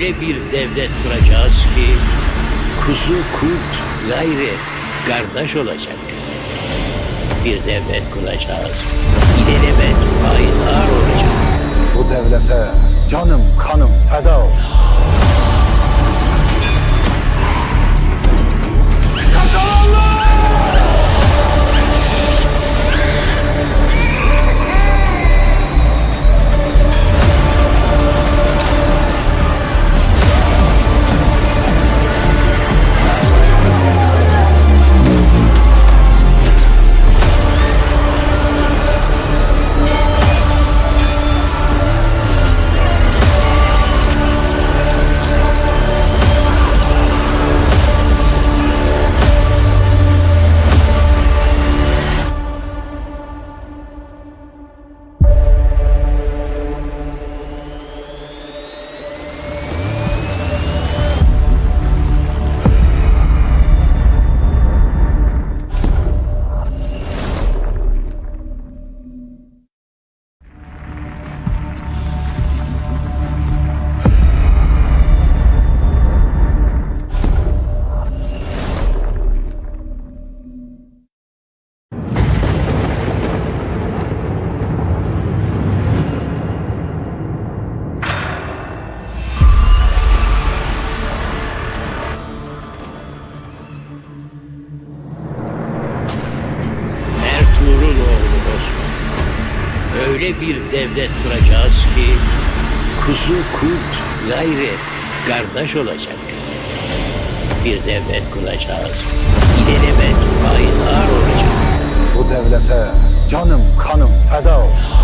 Öyle bir devlet kuracağız ki kuzu kurt gayrı kardeş olacak. Bir devlet kuracağız. İlelebet payidar olacak. Bu devlete canım kanım feda olsun. Ertuğrul oğlu Osman. Öyle bir devlet kuracağız ki kuzu kurt gayrı kardeş olacak. Bir devlet kuracağız. İlelebet payidar olacak. Bu devlete canım kanım feda olsun.